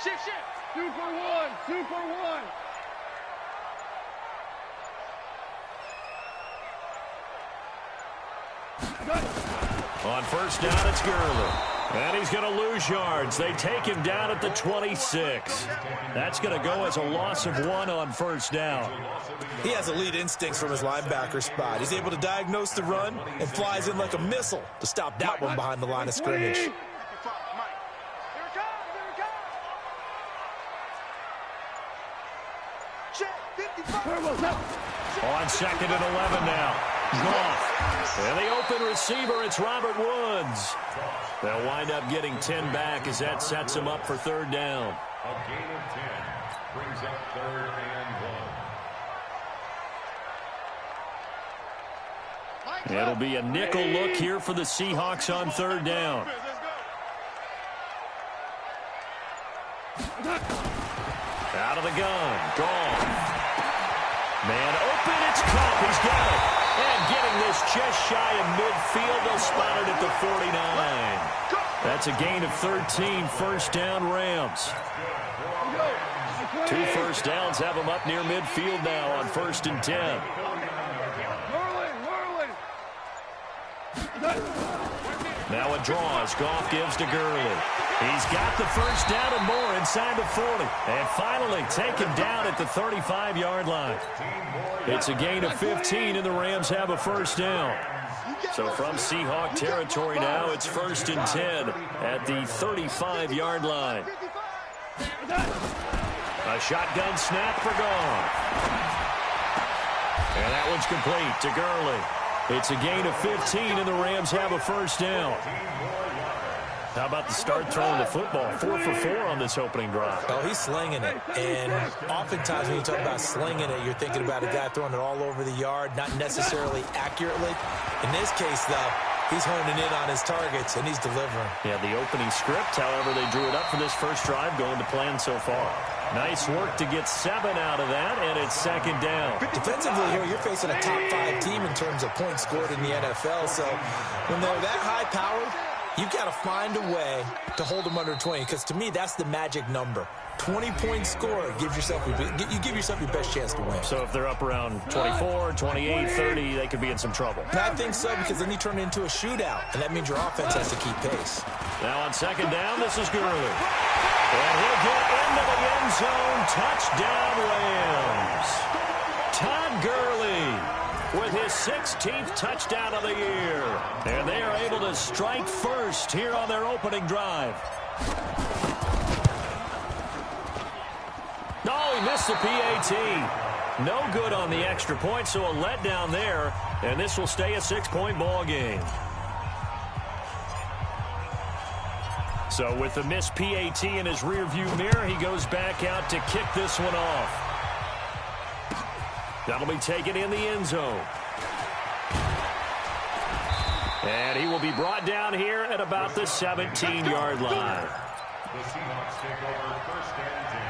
Super one, super one. On first down, it's Gurley. And he's going to lose yards. They take him down at the 26. That's going to go as a loss of 1 on first down. He has elite instincts from his linebacker spot. He's able to diagnose the run and flies in like a missile to stop that one behind the line of scrimmage. On second and 11 now. Goff. And the open receiver, it's Robert Woods. They'll wind up getting 10 back as that sets them up for third down. A gain of 10 brings up third and 1. It'll be a nickel look here for the Seahawks on third down. Out of the gun. Goff. Man open, it's Kupp. He's got it. And getting this just shy of midfield, they'll spot it at the 49. That's a gain of 13, first down Rams. 2 first downs have them up near midfield now on first and 10. Now it draws. Goff gives to Gurley. He's got the first down and more inside the 40. And finally taken down at the 35-yard line. It's a gain of 15, and the Rams have a first down. So from Seahawk territory now, it's first and 10 at the 35-yard line. A shotgun snap for Goff. And that one's complete to Gurley. It's a gain of 15, and the Rams have a first down. How about the start throwing the football? 4 for 4 on this opening drive. Oh, he's slinging it. And oftentimes when you talk about slinging it, you're thinking about a guy throwing it all over the yard, not necessarily accurately. In this case, though, he's honing in on his targets, and he's delivering. Yeah, the opening script, however, they drew it up for this first drive, going to plan so far. Nice work to get 7 out of that, and it's second down. Defensively here, you're facing a top 5 team in terms of points scored in the NFL. So when they're that high-powered, you've got to find a way to hold them under 20, because to me, that's the magic number. 20-point score, you give yourself your best chance to win. So if they're up around 24, 28, 30, they could be in some trouble. And I think so, because then you turn it into a shootout, and that means your offense has to keep pace. Now on second down, this is Gurley. And he'll get into the end zone. Touchdown, Rams. Todd Gurley with his 16th touchdown of the year. And they are able to strike first here on their opening drive. Oh, he missed the PAT. No good on the extra point, so a letdown there. And this will stay a 6-point ball game. So with the missed PAT in his rearview mirror, he goes back out to kick this one off. That'll be taken in the end zone. And he will be brought down here at about the 17-yard line. The Seahawks take over first and 10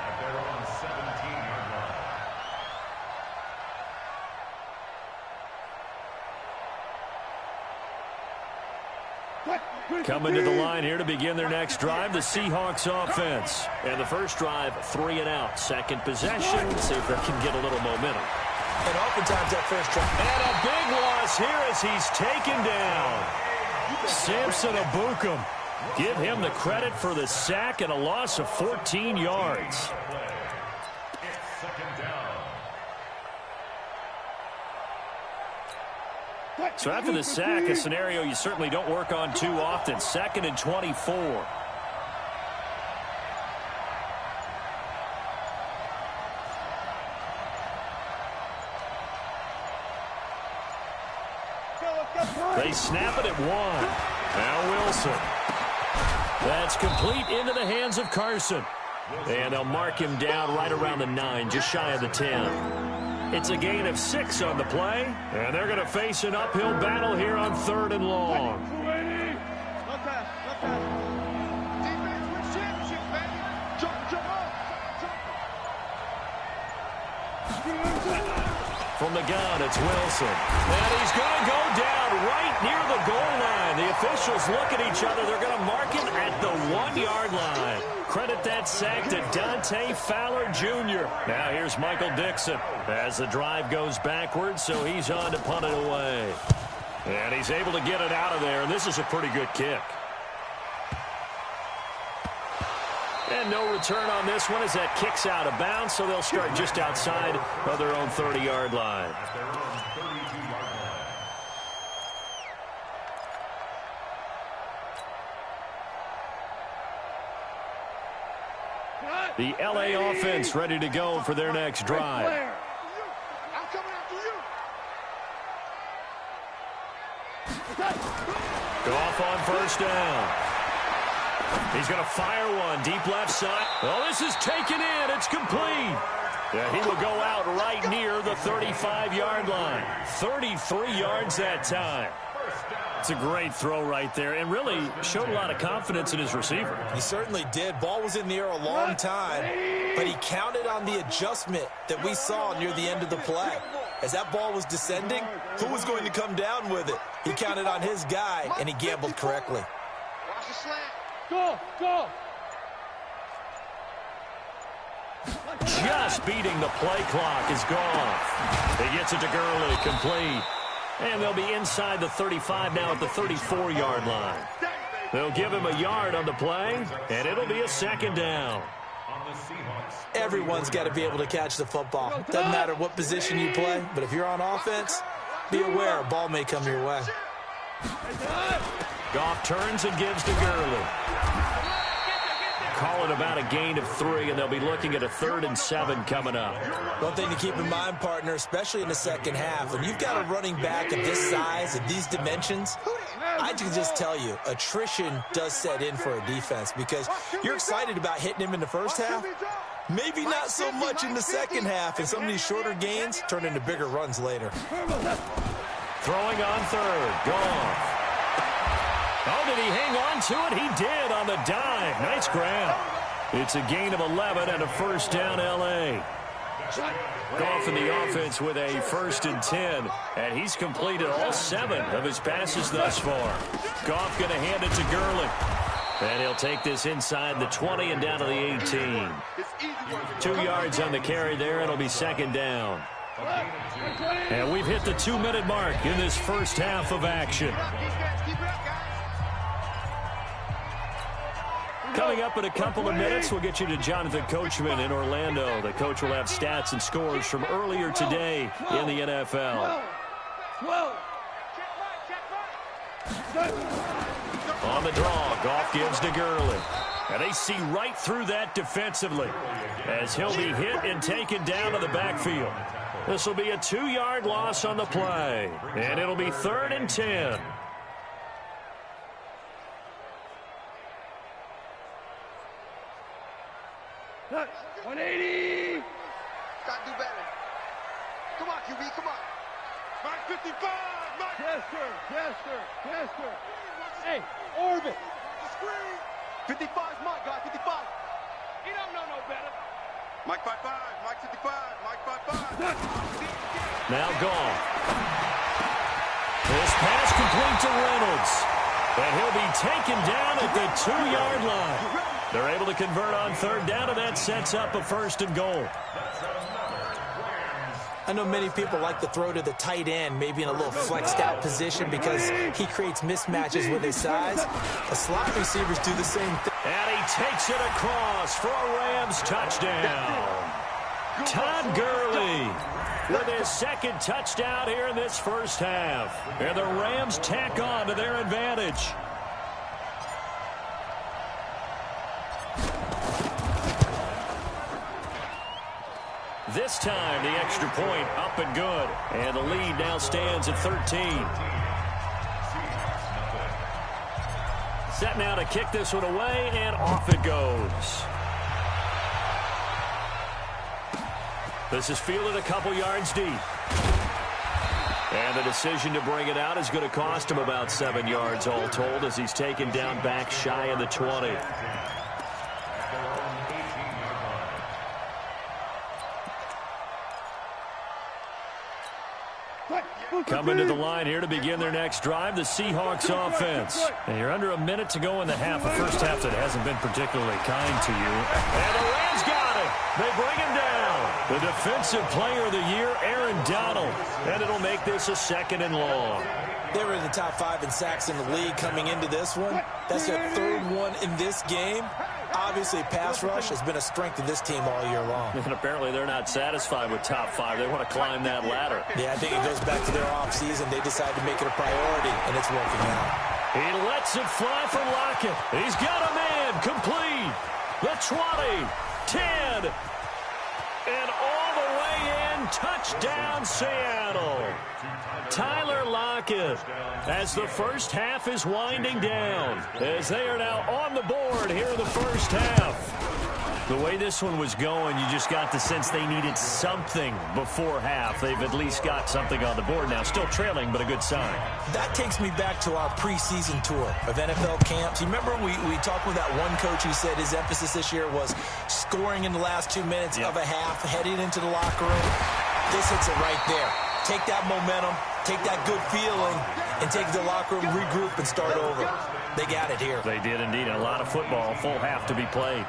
at their own 17-yard line. Coming to the line here to begin their next drive, the Seahawks offense. And the first drive, 3 and out. Second possession, see if they can get a little momentum. And oftentimes that first drive. And a big loss here as he's taken down. Samson Ebukam. Give him the credit for the sack and a loss of 14 yards. So after the sack, a scenario you certainly don't work on too often. 2nd and 24. They snap it at 1. Now Wilson. That's complete into the hands of Carson. And they'll mark him down right around the 9, just shy of the 10. It's a gain of 6 on the play, and they're going to face an uphill battle here on 3rd and long. From the gun, it's Wilson. And he's going to go down right near the goal line. The officials look at each other. They're going to mark him at the 1-yard line. credit that sack to Dante Fowler Jr. Now here's Michael Dixon as the drive goes backwards, so he's on to punt it away. And he's able to get it out of there, and this is a pretty good kick. And no return on this one as that kicks out of bounds, so they'll start just outside of their own 30-yard line. The L.A. offense ready to go for their next drive. I'm coming after you. Goff on first down. He's going to fire one deep left side. Oh, this is taken in. It's complete. Yeah, he will go out right near the 35-yard line. 33 yards that time. It's a great throw right there and really showed a lot of confidence in his receiver. He certainly did. Ball was in the air a long time, but he counted on the adjustment that we saw near the end of the play. As that ball was descending, who was going to come down with it? He counted on his guy, and he gambled correctly. Watch the slant. Go, go. Just beating the play clock is Goff. He gets it to Gurley, complete. And they'll be inside the 35 now at the 34-yard line. They'll give him a yard on the play, and it'll be a second down. Everyone's got to be able to catch the football. Doesn't matter what position you play, but if you're on offense, be aware a ball may come your way. Goff turns and gives to Gurley. Call it about a gain of 3, and they'll be looking at a 3rd and 7 coming up. One thing to keep in mind, partner, especially in the second half, when you've got a running back of this size, of these dimensions, I can just tell you, attrition does set in for a defense because you're excited about hitting him in the first half. Maybe not so much in the second half, and some of these shorter gains turn into bigger runs later. Throwing on 3rd, Goff. Oh, did he hang on to it? He did on the dive. Nice grab. It's a gain of 11 and a first down, L.A. Goff in the offense with a 1st and 10, and he's completed all 7 of his passes thus far. Goff going to hand it to Gurley. And he'll take this inside the 20 and down to the 18. 2 yards on the carry there. It'll be second down. And we've hit the 2-minute mark in this first half of action. Coming up in a couple of minutes, we'll get you to Jonathan Coachman in Orlando. The coach will have stats and scores from earlier today in the NFL. On the draw, Goff gives to Gurley. And they see right through that defensively as he'll be hit and taken down to the backfield. This will be a 2-yard loss on the play, and it'll be 3rd and 10. 180. Gotta do better. Come on, QB, come on. Mark 55. Mark. Yes, sir. Yes, sir. Yes, sir. Hey, orbit. 55's Mike, guy. 55. He don't know no better. Mike 55. Mike 55. Mike 55. Now Goff. This pass complete to Reynolds. And he'll be taken down at the 2-yard line. They're able to convert on 3rd down, and that sets up a 1st and goal. I know many people like to throw to the tight end, maybe in a little flexed out position because he creates mismatches with his size. The slot receivers do the same thing. And he takes it across for a Rams touchdown. Todd Gurley with his 2nd touchdown here in this first half. And the Rams tack on to their advantage. This time, the extra point up and good. And the lead now stands at 13. Set now to kick this one away, and off it goes. This is fielded a couple yards deep. And the decision to bring it out is going to cost him about 7 yards all told as he's taken down back shy of the 20. Coming to the line here to begin their next drive, the Seahawks offense. And you're under a minute to go in the half, a first half that hasn't been particularly kind to you. And the Rams got it. They bring him down. The defensive player of the year, Aaron Donald. And it'll make this a 2nd and long. They were in the top 5 in sacks in the league coming into this one. That's their 3rd one in this game. Obviously, pass rush has been a strength of this team all year long. And apparently they're not satisfied with top 5. They want to climb that ladder. Yeah, I think it goes back to their offseason. They decided to make it a priority, and it's working out. He lets it fly for Lockett. He's got a man complete. The 20, 10, and all the way in. Touchdown, Seattle. Tyler Lockett, as the first half is winding down, as they are now on the board here in the first half. The way this one was going, you just got the sense they needed something before half. They've at least got something on the board now. Still trailing, but a good sign. That takes me back to our preseason tour of NFL camps. You remember we talked with that one coach who said his emphasis this year was scoring in the last 2 minutes of a half, heading into the locker room. This hits it right there. Take that momentum, take that good feeling, and take the locker room, regroup, and start over. They got it here. They did indeed. A lot of football, full half to be played.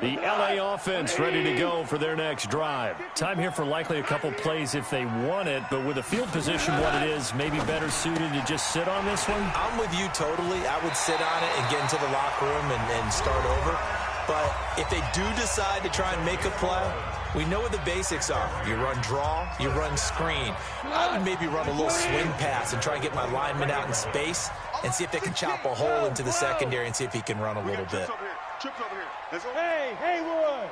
The LA offense ready to go for their next drive. Time here for likely a couple plays if they want it, but with the field position what it is, maybe better suited to just sit on this one? I'm with you totally. I would sit on it and get into the locker room and start over. But if they do decide to try and make a play, we know what the basics are. You run draw, you run screen. I would maybe run a little swing pass and try and get my lineman out in space and see if they can chop a hole into the secondary and see if he can run a little bit. Hey, Haywood!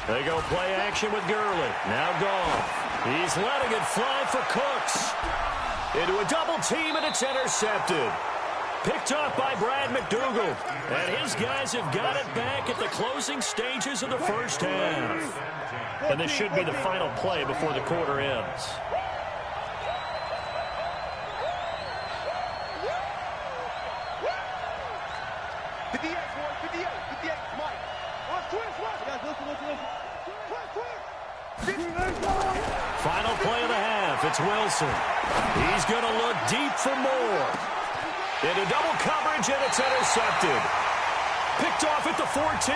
They go play action with Gurley. Now Goff. He's letting it fly for Cooks. Into a double team, and it's intercepted. Picked up by Brad McDougald. And his guys have got it back at the closing stages of the first half. And this should be the final play before the quarter ends. Final play of the half. It's Wilson. He's going to look deep for more. Into double coverage, and it's intercepted. Picked off at the 14.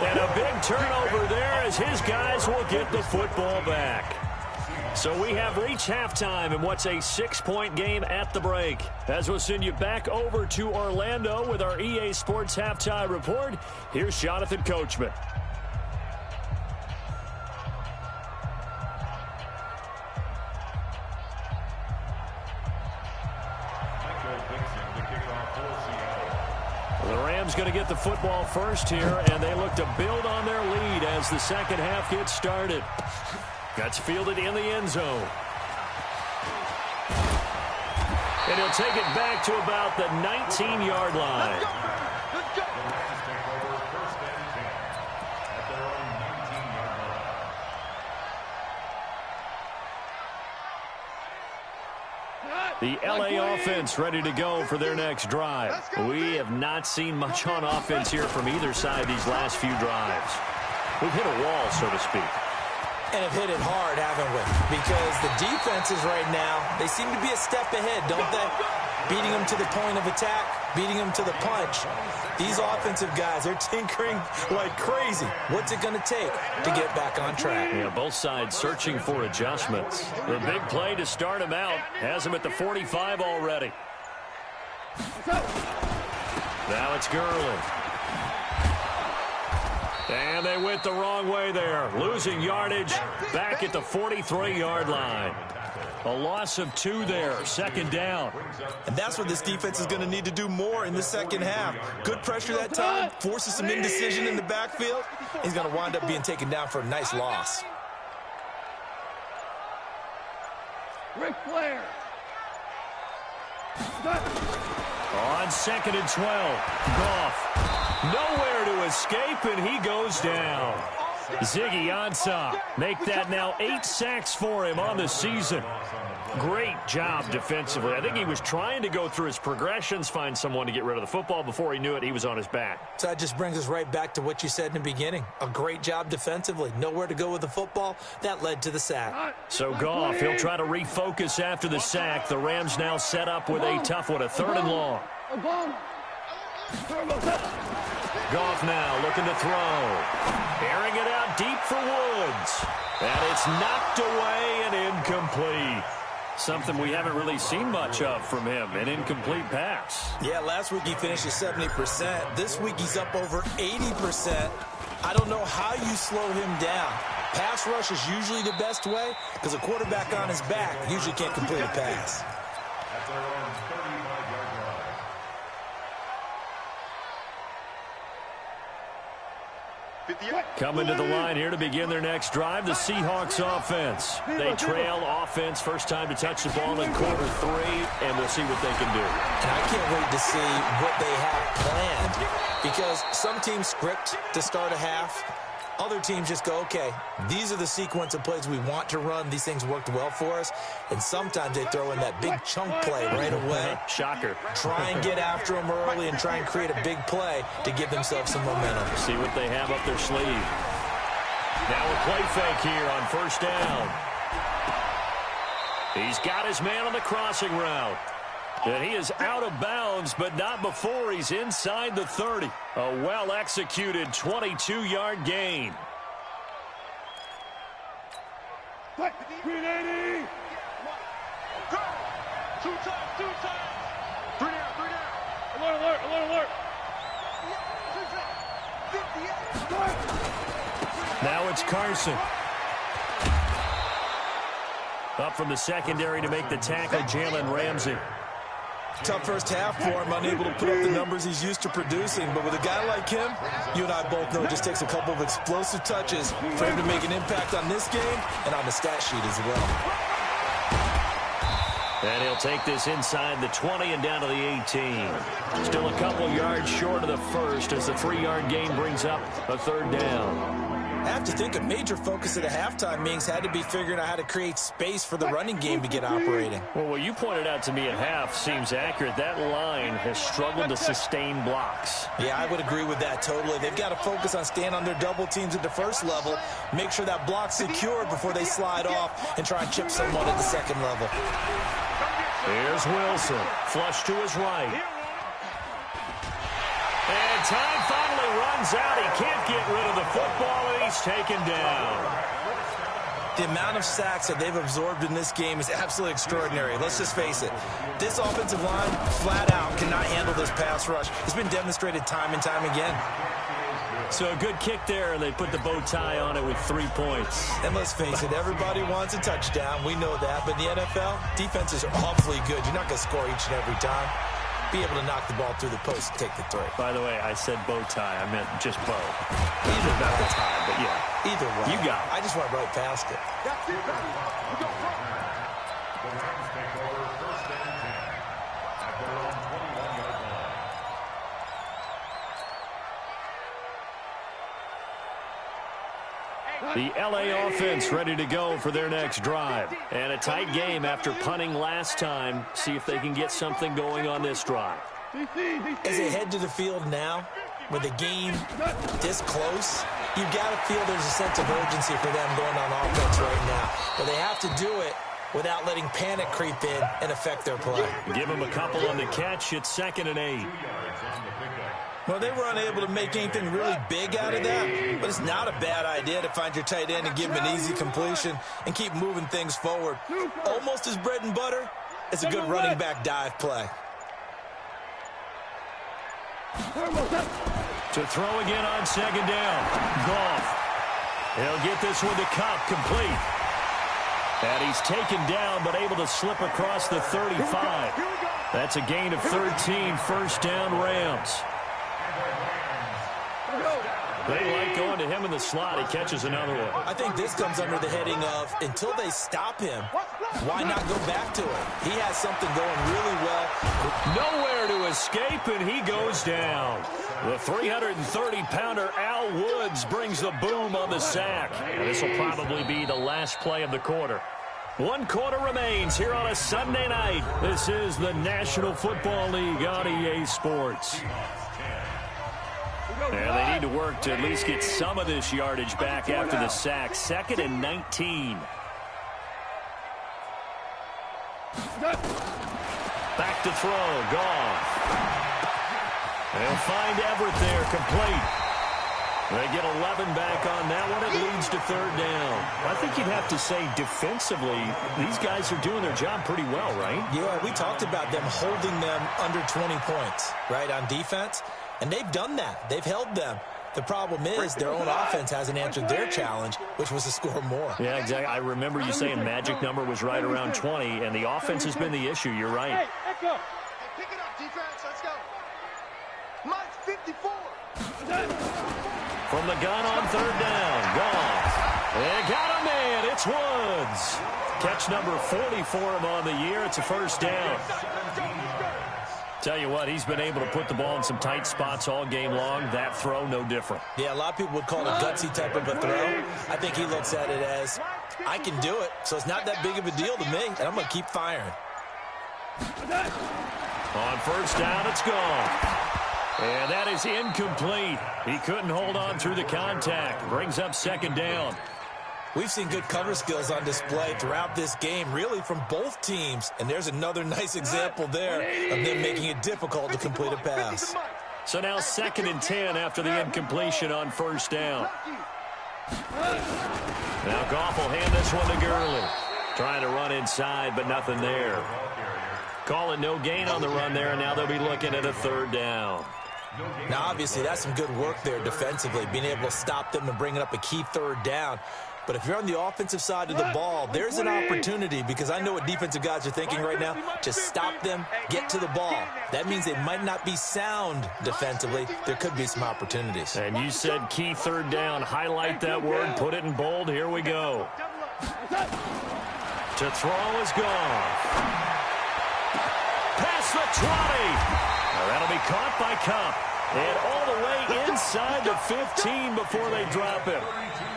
And a big turnover there as his guys will get the football back. So we have reached halftime in what's a 6-point game at the break. As we'll send you back over to Orlando with our EA Sports Halftime Report, here's Jonathan Coachman. The Rams going to get the football first here, and they look to build on their lead as the second half gets started. That's fielded in the end zone. And he'll take it back to about the 19-yard line. Let's go. The LA offense ready to go for their next drive. We have not seen much on offense here from either side these last few drives. We've hit a wall, so to speak. And have hit it hard, haven't we? Because the defenses right now, they seem to be a step ahead, don't they? Beating them to the point of attack, beating them to the punch. These offensive guys, they're tinkering like crazy. What's it going to take to get back on track? Yeah, both sides searching for adjustments. The big play to start him out has him at the 45 already. Now it's Gurley. And they went the wrong way there. Losing yardage back at the 43-yard line. A loss of 2 there, second down. And that's what this defense is going to need to do more in the second half. Good pressure that time, forces some indecision in the backfield. He's going to wind up being taken down for a nice loss. Ric Flair. On second and 12, Goff. Nowhere to escape, and he goes down. Ziggy Ansah. Make that now 8 sacks for him on the season. Great job defensively. I think he was trying to go through his progressions, find someone to get rid of the football. Before he knew it, he was on his back. So that just brings us right back to what you said in the beginning. A great job defensively. Nowhere to go with the football. That led to the sack. So Goff, he'll try to refocus after the sack. The Rams now set up with a tough one, a 3rd and long. Goff now looking to throw. Airing it out deep for Woods. And it's knocked away and incomplete. Something we haven't really seen much of from him, an incomplete pass. Yeah, last week he finished at 70%. This week he's up over 80%. I don't know how you slow him down. Pass rush is usually the best way because a quarterback on his back usually can't complete a pass. At their own 35-yard line. Coming to the line here to begin their next drive, the Seahawks offense. They trail offense, first time to touch the ball in quarter 3, and we'll see what they can do. And I can't wait to see what they have planned because some teams script to start a half. Other teams just go, okay, these are the sequence of plays we want to run. These things worked well for us. And sometimes they throw in that big chunk play right away. Shocker. Try and get after them early and try and create a big play to give themselves some momentum. See what they have up their sleeve. Now a play fake here on 1st down. He's got his man on the crossing route. And he is out of bounds, but not before he's inside the 30. A well-executed 22-yard gain. 380. Two times. 3 down. Alert. Now it's Carson. Up from the secondary to make the tackle, Jalen Ramsey. Tough first half for him, unable to put up the numbers he's used to producing. But with a guy like him, you and I both know it just takes a couple of explosive touches for him to make an impact on this game and on the stat sheet as well. And he'll take this inside the 20 and down to the 18. Still a couple yards short of the first as the 3-yard gain brings up a 3rd down. I have to think a major focus of the halftime meetings had to be figuring out how to create space for the running game to get operating. Well, what you pointed out to me at half seems accurate. That line has struggled to sustain blocks. Yeah, I would agree with that totally. They've got to focus on staying on their double teams at the first level, make sure that block's secured before they slide off and try and chip someone at the second level. Here's Wilson, flush to his right. And time finally runs out. He can't get rid of the football, and he's taken down. The amount of sacks that they've absorbed in this game is absolutely extraordinary. Let's just face it. This offensive line, flat out, cannot handle this pass rush. It's been demonstrated time and time again. So a good kick there, and they put the bow tie on it with 3 points. And let's face it, everybody wants a touchdown. We know that. But in the NFL, defenses are awfully good. You're not going to score each and every time. Be able to knock the ball through the post and take the 3. By the way, I said bow tie. I meant just bow. Either not the tie, but yeah. Either way. You got it. I just went right past it. That's it, baby. We go front. The Rams take over 1st and 10 at their own 21-yard line. The LA offense ready to go for their next drive. And a tight game after punting last time. See if they can get something going on this drive. As they head to the field now, with the game this close, you've got to feel there's a sense of urgency for them going on offense right now. But they have to do it without letting panic creep in and affect their play. Give them a couple on the catch. It's 2nd and 8. Well, they were unable to make anything really big out of that, but it's not a bad idea to find your tight end and give him an easy completion and keep moving things forward. Almost as bread and butter as a good running back dive play. To throw again on 2nd down. Goff. He'll get this one to Kupp, complete. And he's taken down, but able to slip across the 35. That's a gain of 13, 1st down Rams. They like going to him in the slot. He catches another one. I think this comes under the heading of, until they stop him, why not go back to it? He has something going really well. Nowhere to escape, and he goes down. The 330-pounder Al Woods brings the boom on the sack. And this will probably be the last play of the quarter. 1 quarter remains here on a Sunday night. This is the National Football League on EA Sports. And they need to work to at least get some of this yardage back after the sack. 2nd and 19. Back to throw. Goff. They'll find Everett there, complete. They get 11 back on that one. It leads to 3rd down. I think you'd have to say defensively, these guys are doing their job pretty well, right? Yeah, we talked about them holding them under 20 points, right, on defense. And they've done that. They've held them. The problem is their own offense hasn't answered their challenge, which was to score more. Yeah, exactly. I remember you saying magic number was right around 20, and the offense has been the issue. You're right. Hey, echo. Hey, pick it up, defense. Let's go. Mike, 54. From the gun on 3rd down. Goff. They got a man. It's Woods. Catch number 40 for him on the year. It's a 1st down. Tell you what, he's been able to put the ball in some tight spots all game long. That throw, no different. Yeah, a lot of people would call it a gutsy type of a throw. I think he looks at it as, I can do it, so it's not that big of a deal to me, and I'm going to keep firing. On 1st down, it's gone. And that is incomplete. He couldn't hold on through the contact. Brings up 2nd down. We've seen good cover skills on display throughout this game, really from both teams. And there's another nice example there of them making it difficult to complete a pass. So now 2nd and 10 after the incompletion on 1st down. Now Goff will hand this one to Gurley. Trying to run inside, but nothing there. Call it no gain on the run there, and now they'll be looking at a 3rd down. Now, obviously, that's some good work there defensively, being able to stop them and bringing up a key 3rd down. But if you're on the offensive side of the ball, there's an opportunity, because I know what defensive guys are thinking right now. Just stop them, get to the ball. That means they might not be sound defensively. There could be some opportunities. And you said key 3rd down. Highlight that word, put it in bold. Here we go. To throw is gone. Past the 20. Now that'll be caught by Kupp. And all the way inside the 15 before they drop him.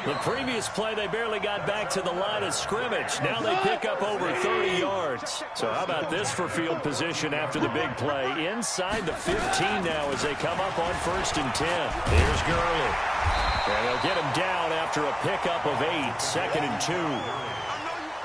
The previous play, they barely got back to the line of scrimmage. Now they pick up over 30 yards. So how about this for field position after the big play? Inside the 15 now as they come up on 1st and 10. Here's Gurley. And they'll get him down after a pickup of 8, 2nd and 2.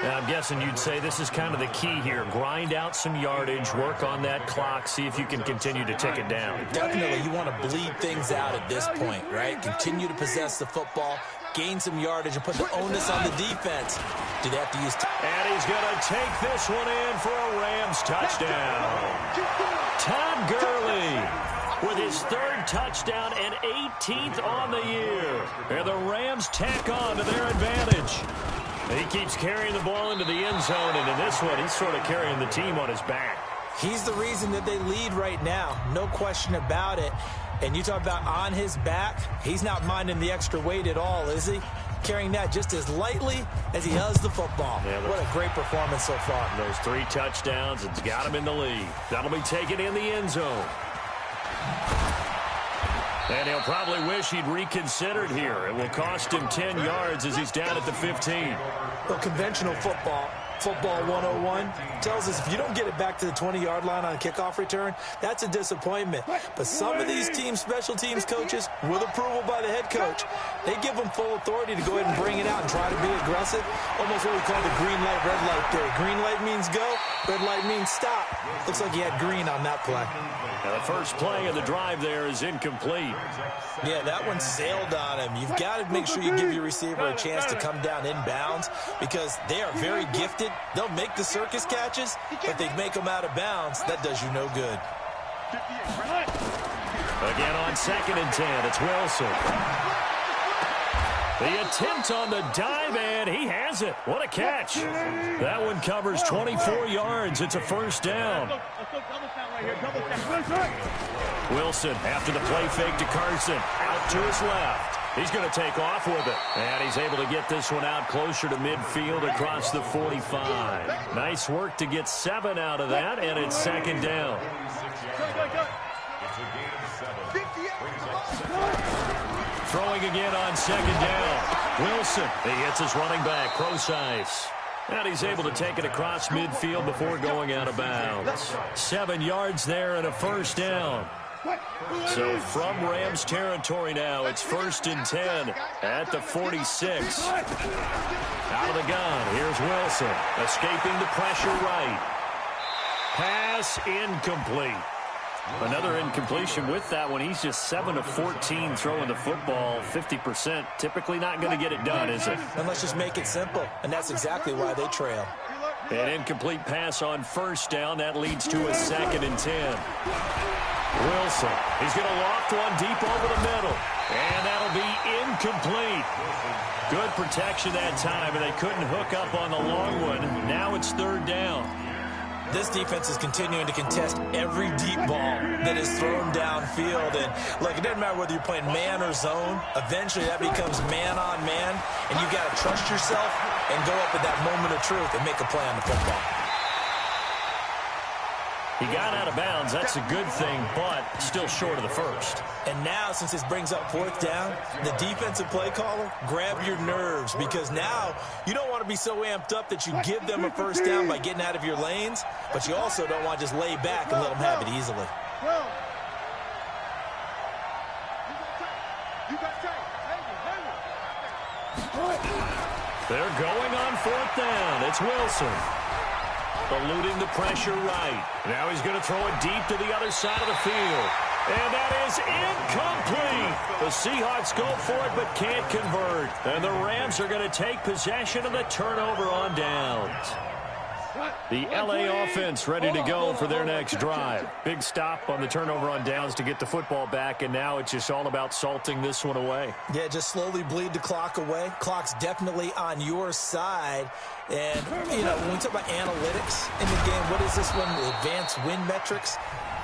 Now, I'm guessing you'd say this is kind of the key here. Grind out some yardage, work on that clock, see if you can continue to tick it down. Definitely, you want to bleed things out at this point, right? Continue to possess the football, gain some yardage, and put the onus on the defense. Do they have to use... And he's going to take this one in for a Rams touchdown. Todd Gurley with his 3rd touchdown and 18th on the year. And the Rams tack on to their advantage. He keeps carrying the ball into the end zone, and in this one, he's sort of carrying the team on his back. He's the reason that they lead right now, no question about it. And you talk about on his back, he's not minding the extra weight at all, is he? Carrying that just as lightly as he does the football. Yeah, what a great performance so far. Those 3 touchdowns, it's got him in the lead. That'll be taken in the end zone. And he'll probably wish he'd reconsidered here. It will cost him 10 yards as he's down at the 15. Well, conventional football 101, tells us if you don't get it back to the 20-yard line on a kickoff return, that's a disappointment. But some of these teams, special teams coaches, with approval by the head coach, they give them full authority to go ahead and bring it out and try to be aggressive. Almost what we call the green light, red light theory. Green light means go, red light means stop. Looks like he had green on that play. Now the first play of the drive there is incomplete. Yeah, that one sailed on him. You've got to make sure you give your receiver a chance to come down inbounds because they are very gifted. They'll make the circus catches, but they make them out of bounds. That does you no good. Again on 2nd and 10, it's Wilson. The attempt on the dive, and he has it. What a catch. That one covers 24 yards. It's a first down. Wilson after the play fake to Carson. Out to his left. He's going to take off with it. And he's able to get this one out closer to midfield across the 45. Nice work to get 7 out of that, and it's second down. Throwing again on second down. Wilson, he hits his running back, Prosise. And he's able to take it across midfield before going out of bounds. 7 yards there and a first down. So from Rams territory now, it's 1st and 10 at the 46. Out of the gun, here's Wilson, escaping the pressure right. Pass incomplete. Another incompletion with that one. He's just 7 of 14 throwing the football, 50%. Typically not going to get it done, is it? And let's just make it simple, and that's exactly why they trail. An incomplete pass on first down. That leads to a 2nd and 10. Wilson, he's going to loft one deep over the middle. And that'll be incomplete. Good protection that time, and they couldn't hook up on the long one. Now it's 3rd down. This defense is continuing to contest every deep ball that is thrown downfield. And, look, it doesn't matter whether you're playing man or zone. Eventually that becomes man on man, and you've got to trust yourself and go up at that moment of truth and make a play on the football. He got out of bounds. That's a good thing, but still short of the first. And now, since this brings up 4th down, the defensive play caller, grab your nerves, because now you don't want to be so amped up that you give them a first down by getting out of your lanes, but you also don't want to just lay back and let them have it easily. They're going on 4th down. It's Wilson. Eluding the pressure right. Now he's going to throw it deep to the other side of the field. And that is incomplete. The Seahawks go for it but can't convert. And the Rams are going to take possession of the turnover on downs. The LA offense ready to go for their next drive. Big stop on the turnover on downs to get the football back, and now it's just all about salting this one away. Yeah, just slowly bleed the clock away. Clock's definitely on your side. And, you know, when we talk about analytics in the game, what is this one? Advanced win metrics?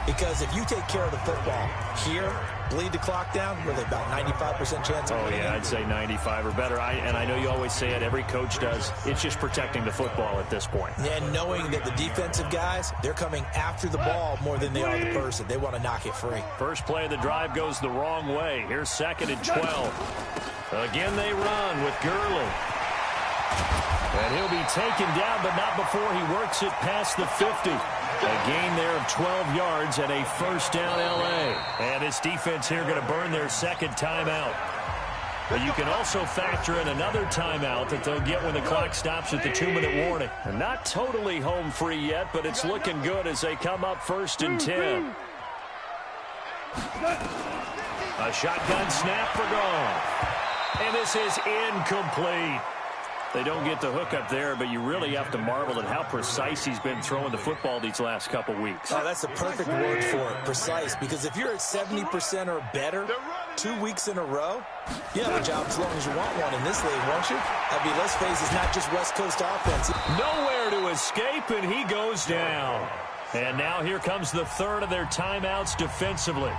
Because if you take care of the football here, bleed the clock down, really about 95% chance of winning. Oh, yeah, I'd say 95 or better. And I know you always say it, every coach does. It's just protecting the football at this point. And knowing that the defensive guys, they're coming after the ball more than they are the person. They want to knock it free. First play of the drive goes the wrong way. Here's 2nd and 12. Again, they run with Gurley. And he'll be taken down, but not before he works it past the 50. A gain there of 12 yards and a first down L.A. And this defense here going to burn their 2nd timeout. But you can also factor in another timeout that they'll get when the clock stops at the 2-minute warning. And not totally home free yet, but it's looking good as they come up 1st and 10. A shotgun snap for Goff. And this is incomplete. They don't get the hook up there, but you really have to marvel at how precise he's been throwing the football these last couple weeks. Oh, that's a perfect word for it, precise, because if you're at 70% or better 2 weeks in a row, you have a job as long as you want one in this league, won't you? I mean, let's face it, it's not just West Coast offense. Nowhere to escape, and he goes down. And now here comes the 3rd of their timeouts defensively.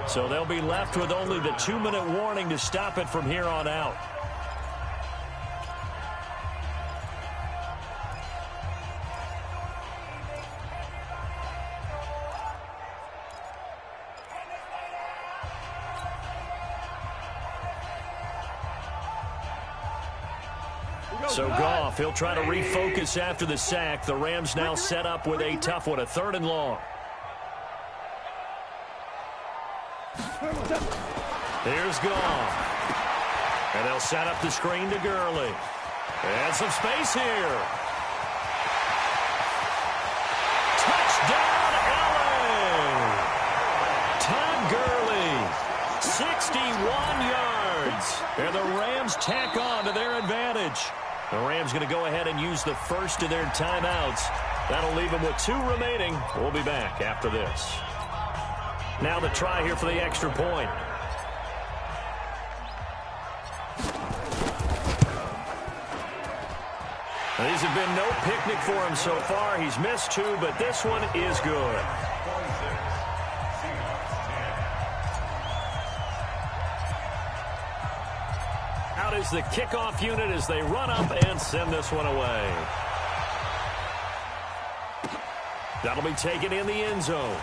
So they'll be left with only the 2-minute warning to stop it from here on out. So Goff, he'll try to refocus after the sack. The Rams now set up with a tough one, a 3rd and long. Here's Goff. And they'll set up the screen to Gurley. And some space here. Touchdown, LA! Todd Gurley, 61 yards. And the Rams tack on to their advantage. The Rams going to go ahead and use the first of their timeouts. That'll leave them with 2 remaining. We'll be back after this. Now the try here for the extra point. These have been no picnic for him so far. He's missed 2, but this one is good. out as the kickoff unit as they run up and send this one away. That'll be taken in the end zone.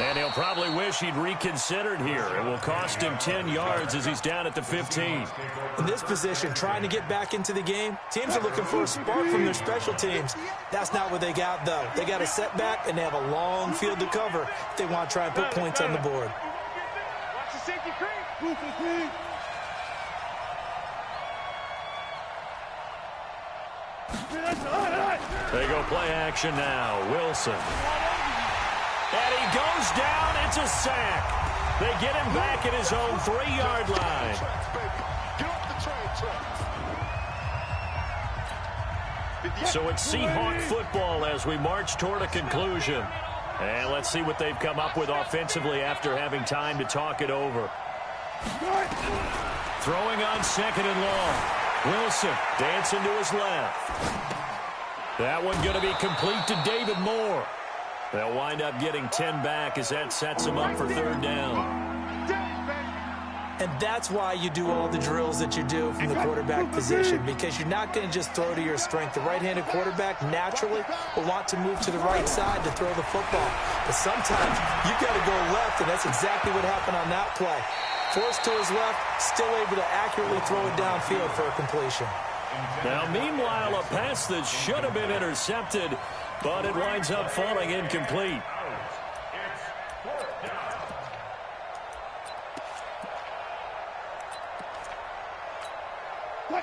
And he'll probably wish he'd reconsidered here. It will cost him 10 yards as he's down at the 15. In this position, trying to get back into the game, teams are looking for a spark from their special teams. That's not what they got, though. They got a setback, and they have a long field to cover if they want to try and put points on the board. Watch the safety creep. They go play action now. Wilson. And he goes down. It's a sack. They get him back at his own 3-yard line. So it's Seahawk football as we march toward a conclusion. And let's see what they've come up with offensively after having time to talk it over. Throwing on 2nd and long. Wilson dancing to his left. That one going to be complete to David Moore. They'll wind up getting 10 back as that sets them up for 3rd down. And that's why you do all the drills that you do from the quarterback position, because you're not going to just throw to your strength. The right-handed quarterback naturally will want to move to the right side to throw the football. But sometimes you've got to go left, and that's exactly what happened on that play. Forced to his left, still able to accurately throw it downfield for a completion. Now, meanwhile, a pass that should have been intercepted, but it winds up falling incomplete.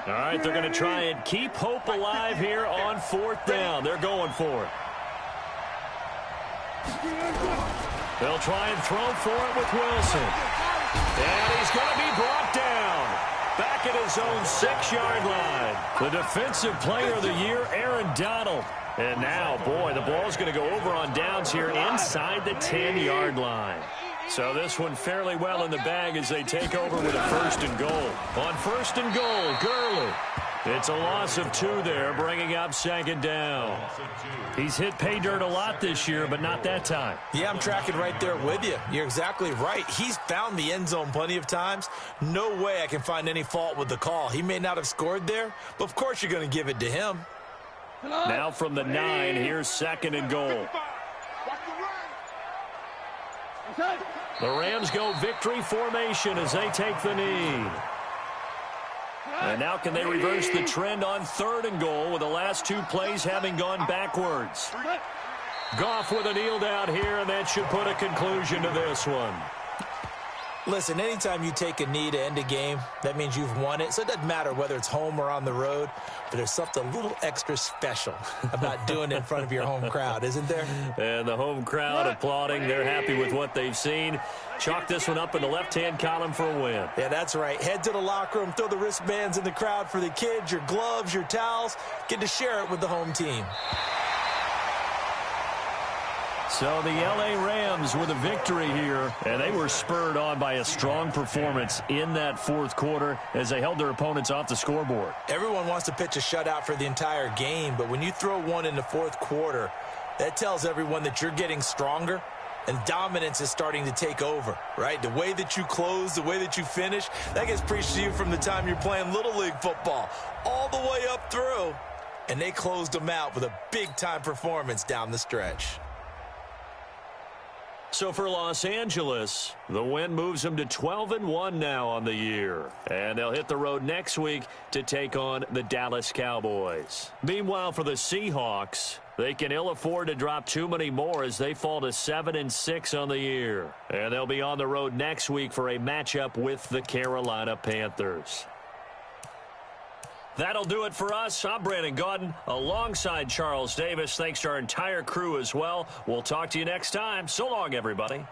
All right, they're going to try and keep hope alive here on 4th down. They're going for it. They'll try and throw for it with Wilson. And he's going to be brought down. Back at his own 6-yard line. The defensive player of the year, Aaron Donald. And now, boy, the ball's going to go over on downs here inside the 10-yard line. So this one fairly well in the bag as they take over with a 1st and goal. On 1st and goal, Gurley. It's a loss of 2 there, bringing up 2nd down. He's hit pay dirt a lot this year, but not that time. Yeah, I'm tracking right there with you. You're exactly right. He's found the end zone plenty of times. No way I can find any fault with the call. He may not have scored there, but of course you're going to give it to him. Now from the 9, here's 2nd and goal. The Rams go victory formation as they take the knee. And now can they reverse the trend on 3rd and goal with the last 2 plays having gone backwards. Goff with a kneel down here, and that should put a conclusion to this one. Listen, anytime you take a knee to end a game, that means you've won it. So it doesn't matter whether it's home or on the road, but there's something a little extra special about doing it in front of your home crowd, isn't there? And the home crowd applauding. They're happy with what they've seen. Chalk this one up in the left-hand column for a win. Yeah, that's right. Head to the locker room, throw the wristbands in the crowd for the kids, your gloves, your towels. Get to share it with the home team. So the L.A. Rams with a victory here, and they were spurred on by a strong performance in that 4th quarter as they held their opponents off the scoreboard. Everyone wants to pitch a shutout for the entire game, but when you throw one in the 4th quarter, that tells everyone that you're getting stronger and dominance is starting to take over, right? The way that you close, the way that you finish, that gets preached to you from the time you're playing Little League football all the way up through, and they closed them out with a big-time performance down the stretch. So for Los Angeles, the win moves them to 12-1 now on the year. And they'll hit the road next week to take on the Dallas Cowboys. Meanwhile, for the Seahawks, they can ill afford to drop too many more as they fall to 7-6 on the year. And they'll be on the road next week for a matchup with the Carolina Panthers. That'll do it for us. I'm Brandon Gaudin alongside Charles Davis. Thanks to our entire crew as well. We'll talk to you next time. So long, everybody.